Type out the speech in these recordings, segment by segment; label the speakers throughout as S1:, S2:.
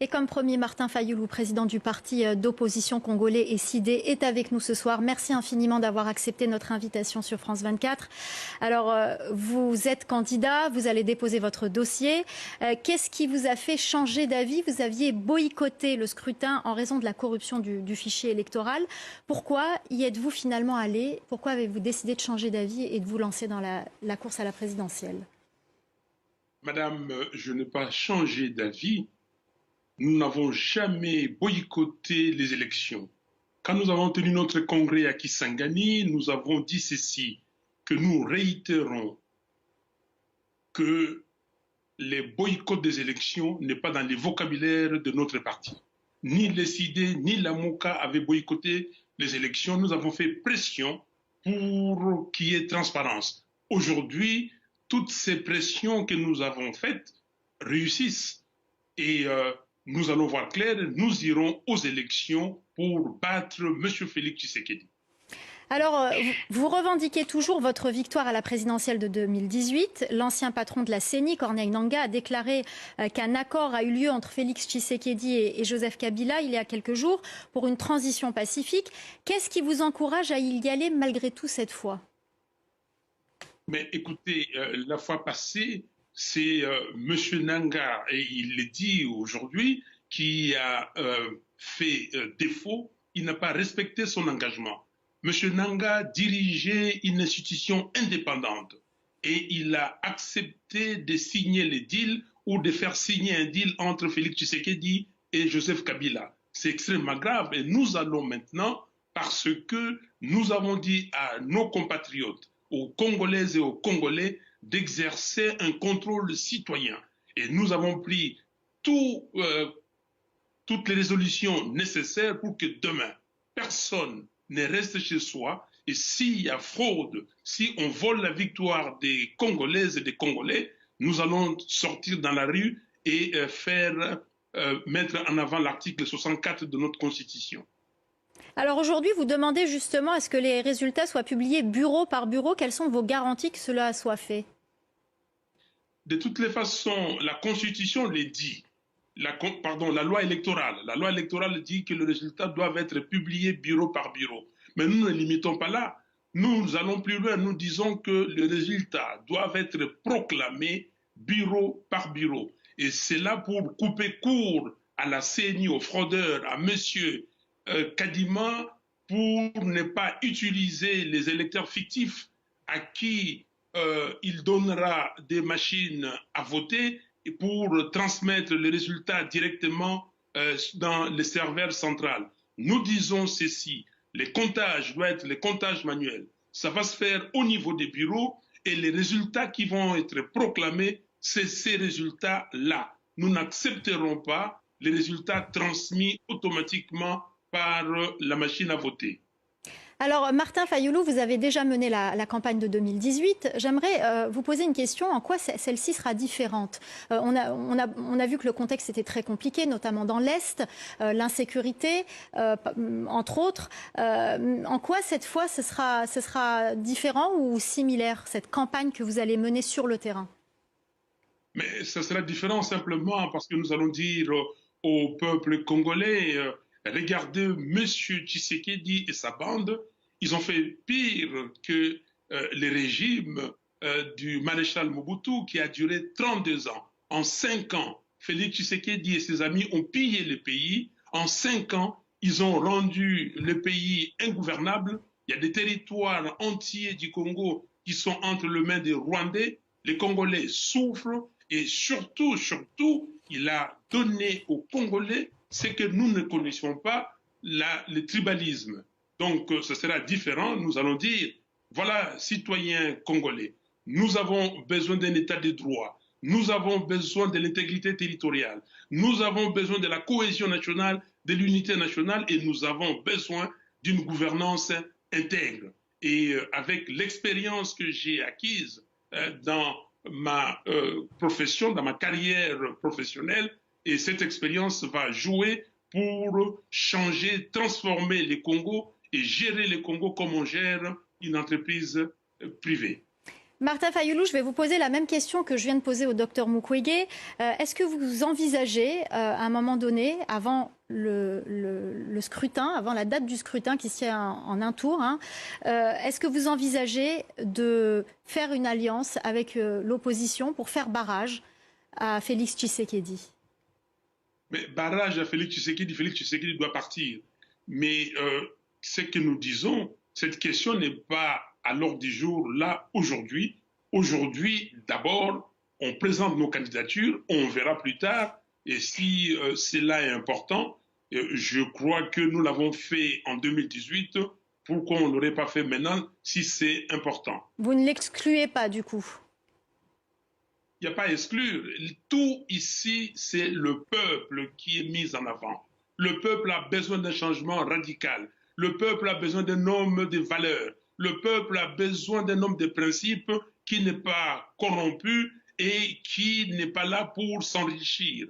S1: Et comme promis, Martin Fayoulou, président du parti d'opposition congolais SID, est avec nous ce soir. Merci infiniment d'avoir accepté notre invitation sur France 24. Alors, vous êtes candidat, vous allez déposer votre dossier. Qu'est-ce qui vous a fait changer d'avis? Vous aviez boycotté le scrutin en raison de la corruption du fichier électoral. Pourquoi y êtes-vous finalement allé? Pourquoi avez-vous décidé de changer d'avis et de vous lancer dans la course à la présidentielle?
S2: Madame, je n'ai pas changé d'avis. Nous n'avons jamais boycotté les élections. Quand nous avons tenu notre congrès à Kisangani, nous avons dit ceci, que nous réitérons que les boycotts des élections n'est pas dans les vocabulaires de notre parti. Ni les CID, ni la MOCA avaient boycotté les élections. Nous avons fait pression pour qu'il y ait transparence. Aujourd'hui, toutes ces pressions que nous avons faites réussissent. Et nous allons voir clair, nous irons aux élections pour battre M. Félix Tshisekedi.
S1: Alors, vous revendiquez toujours votre victoire à la présidentielle de 2018. L'ancien patron de la CENI, Corneille Nangaa, a déclaré qu'un accord a eu lieu entre Félix Tshisekedi et Joseph Kabila il y a quelques jours pour une transition pacifique. Qu'est-ce qui vous encourage à y aller malgré tout cette fois?
S2: Mais écoutez, la fois passée, c'est M. Nangaa, et il le dit aujourd'hui, qui a fait défaut. Il n'a pas respecté son engagement. M. Nangaa dirigeait une institution indépendante et il a accepté de signer les deals ou de faire signer un deal entre Félix Tshisekedi et Joseph Kabila. C'est extrêmement grave et nous allons maintenant, parce que nous avons dit à nos compatriotes, aux Congolaises et aux Congolais, d'exercer un contrôle citoyen. Et nous avons pris toutes les résolutions nécessaires pour que demain, personne ne reste chez soi. Et s'il y a fraude, si on vole la victoire des Congolaises et des Congolais, nous allons sortir dans la rue et mettre en avant l'article 64 de notre Constitution.
S1: Alors aujourd'hui, vous demandez justement à ce que les résultats soient publiés bureau par bureau. Quelles sont vos garanties que cela soit fait?
S2: De toutes les façons, la Constitution le dit. La loi électorale. La loi électorale dit que les résultats doivent être publiés bureau par bureau. Mais nous ne limitons pas là. Nous allons plus loin. Nous disons que les résultats doivent être proclamés bureau par bureau. Et c'est là pour couper court à la CENI, aux fraudeurs, à monsieur Kadima, pour ne pas utiliser les électeurs fictifs à qui il donnera des machines à voter et pour transmettre les résultats directement dans les serveurs centrales. Nous disons ceci, les comptages doivent être les comptages manuels. Ça va se faire au niveau des bureaux et les résultats qui vont être proclamés, c'est ces résultats-là. Nous n'accepterons pas les résultats transmis automatiquement par la machine à voter.
S1: Alors, Martin Fayoulou, vous avez déjà mené la campagne de 2018. J'aimerais vous poser une question. En quoi celle-ci sera différente? On a vu que le contexte était très compliqué, notamment dans l'Est, l'insécurité, entre autres. En quoi, cette fois, ce sera différent ou similaire, cette campagne que vous allez mener sur le terrain?
S2: Mais ce sera différent simplement parce que nous allons dire au peuple congolais, regardez M. Tshisekedi et sa bande, ils ont fait pire que les régimes du maréchal Mobutu qui a duré 32 ans. En 5 ans, Félix Tshisekedi et ses amis ont pillé le pays. En 5 ans, ils ont rendu le pays ingouvernable. Il y a des territoires entiers du Congo qui sont entre les mains des Rwandais. Les Congolais souffrent et surtout, il a donné aux Congolais ce que nous ne connaissions pas, le tribalisme. Donc, ce sera différent. Nous allons dire, voilà, citoyens congolais, nous avons besoin d'un état de droit. Nous avons besoin de l'intégrité territoriale. Nous avons besoin de la cohésion nationale, de l'unité nationale et nous avons besoin d'une gouvernance intègre. Et avec l'expérience que j'ai acquise dans ma profession, dans ma carrière professionnelle, et cette expérience va jouer pour changer, transformer les Congos et gérer les Congos comme on gère une entreprise privée.
S1: Martin Fayulu, je vais vous poser la même question que je viens de poser au docteur Mukwege. Est-ce que vous envisagez, à un moment donné, avant le scrutin, avant la date du scrutin qui se tient en un tour, est-ce que vous envisagez de faire une alliance avec l'opposition pour faire barrage à Félix Tshisekedi?
S2: Mais barrage à Félix Tshisekedi doit partir. Mais ce que nous disons, cette question n'est pas à l'ordre du jour là, aujourd'hui. Aujourd'hui, d'abord, on présente nos candidatures, on verra plus tard. Et si cela est important, je crois que nous l'avons fait en 2018. Pourquoi on ne l'aurait pas fait maintenant si c'est important?
S1: Vous ne l'excluez pas du coup?
S2: Il n'y a pas à exclure. Tout ici, c'est le peuple qui est mis en avant. Le peuple a besoin d'un changement radical. Le peuple a besoin d'un homme de valeurs. Le peuple a besoin d'un homme de principes qui n'est pas corrompu et qui n'est pas là pour s'enrichir.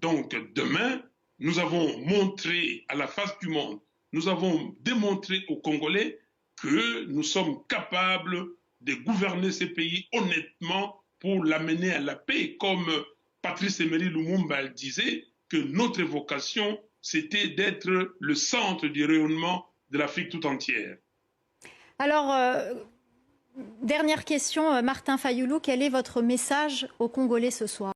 S2: Donc demain, nous avons montré à la face du monde, nous avons démontré aux Congolais que nous sommes capables de gouverner ces pays honnêtement pour l'amener à la paix, comme Patrice Emery Lumumba disait que notre vocation, c'était d'être le centre du rayonnement de l'Afrique tout entière.
S1: Alors, dernière question, Martin Fayulu, quel est votre message aux Congolais ce soir?